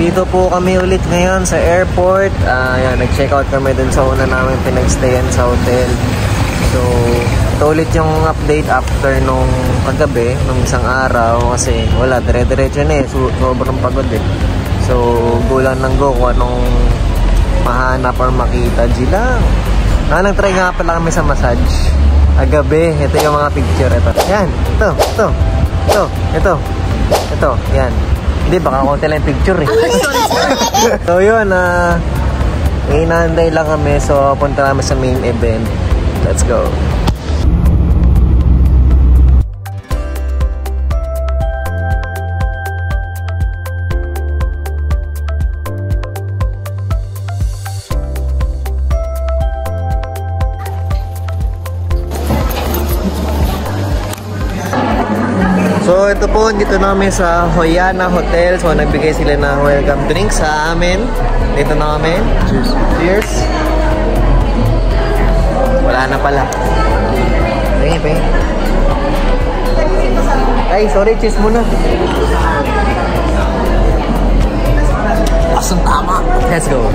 Nandito po kami ulit ngayon sa airport. Yan, nag-check out kami dun sa una namin pinag-stayan sa hotel. So, ito ulit yung update after nung kagabi, nung isang araw. Kasi wala, dire-diretso na eh. Sobrang pagod eh. So, gulang ng go kung anong mahanap or makita. Gilang. Nag-try nga pala kami sa massage. Kagabi, ito yung mga picture. Ito. Yan, ito, yan. Hindi, baka konti lang yung picture eh. So yun, inaantay lang kami. So punta namin sa main event. Let's go. So ito po, dito namin sa Hoyana Hotel. So nagbigay sila ng welcome drink sa amin. Dito na kami. Cheers. Cheers. Wala na pala. Pengi. Ay, sorry, cheers muna. Asang tama. Let's go.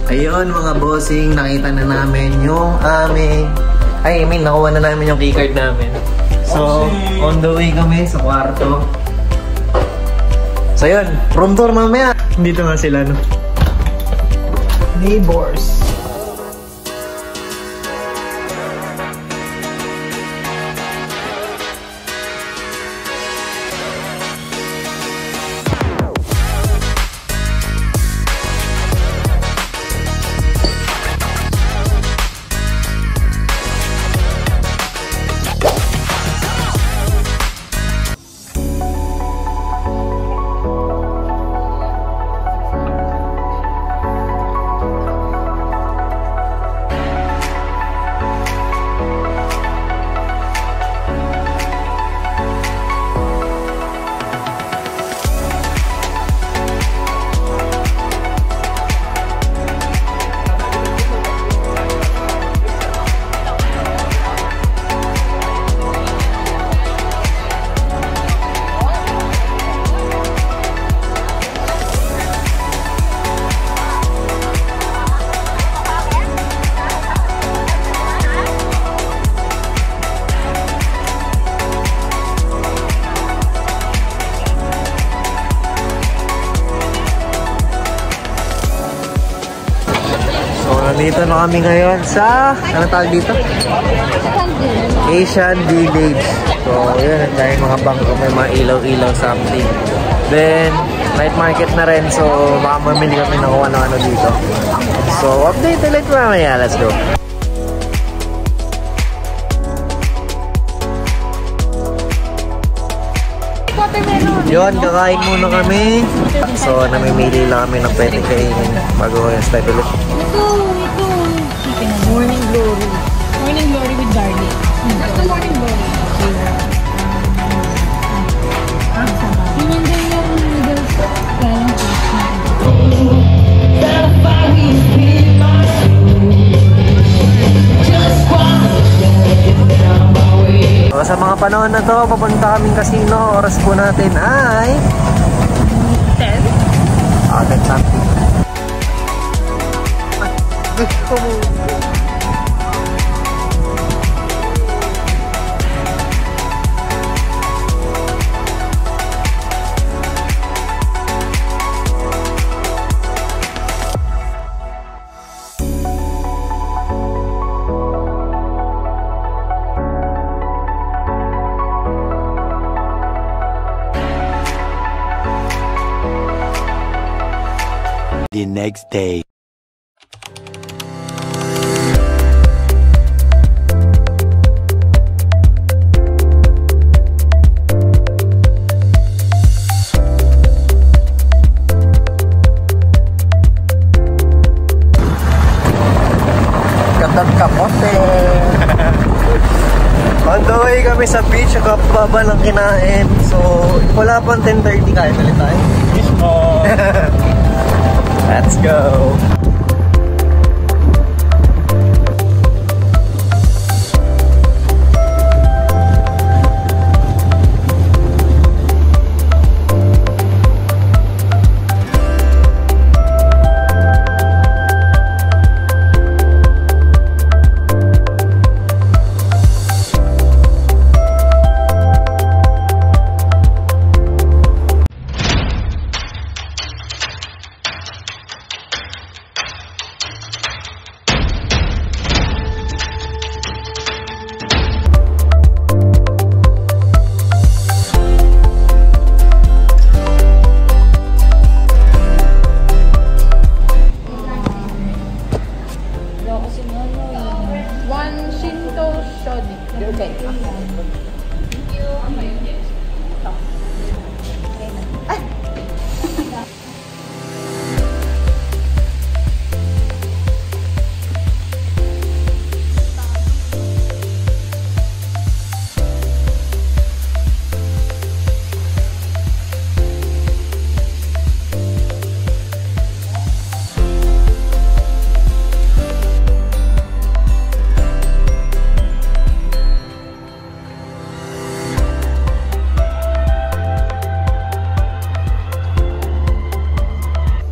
Ayun mga bossing, nakita na namin yung aming... nakuha na namin yung keycard namin. So, on the way kami sa kwarto. So yun, room tour mamaya. Dito nga sila, no? Neighbors. Dito na kami ngayon sa, ano tawag dito? Asian Village. So, yun, dahil mga bangko, may mga ilaw-ilaw something. Then, night market na rin. So, baka mamili kami ng kung ano-ano dito. So, update ulit mamaya. Let's go. Yun, kakain muna kami. So, namimili lang kami ng pwede kainin bago yung start ulit. Morning glory. Morning glory with garlic. What's the morning glory? Yun din yung noodles. So, sa mga panahon na to, papunta kaming casino. Oras po natin ay 10? 10 something. The next day. Kapote. On the way kami sa beach, kapaba ng kinain. So, wala pang 10:30, kain ulit tayo. Mismo. Let's go.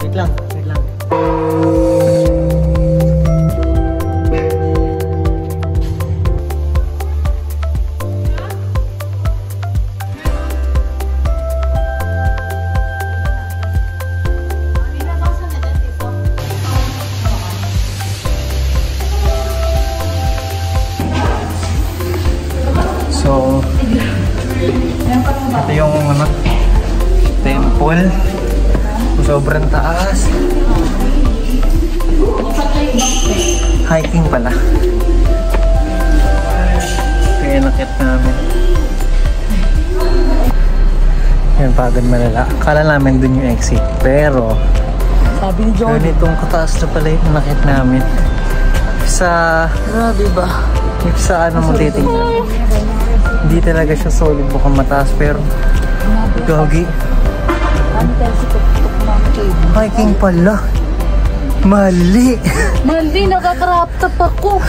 Wait lang. So, ito yung temple. Sobrang taas. Hiking pala. Kaya nakit namin. Yan, pagod malala. Akala namin dun yung exit. Pero, Sabi ni John. ganitong kataas na pala yung nakit namin. Sa, Grabe ba? if sa ano mo titingnan, hindi talaga siya solid, mukhang mataas. Pero, gagi. Hiking pala. Mali. Mali, nakakrap top ako.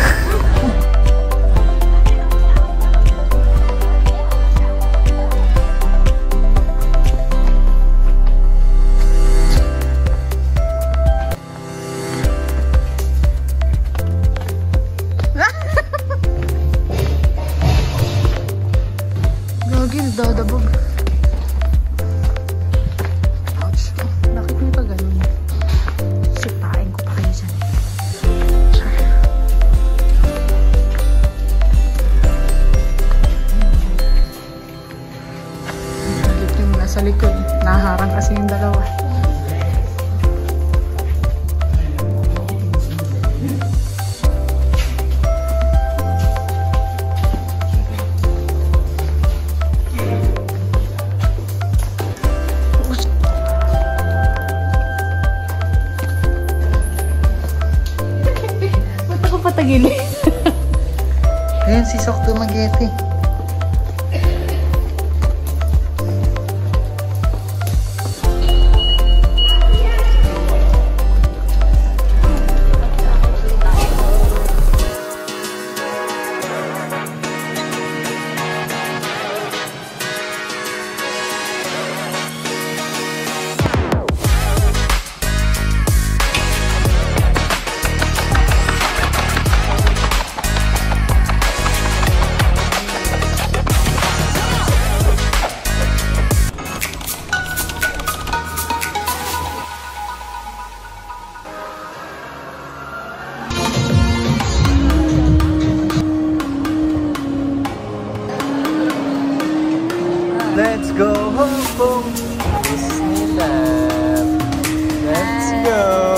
Gagil, dadabog. Ouch. Bakit mo pa ganun? Sipain ko pa kayo dyan. Galit yung nasa likod. Naharang kasi yung dalawa. Patagili. Ayan, si Sok Dumaguete. Let's go home, Disneyland. Let's go.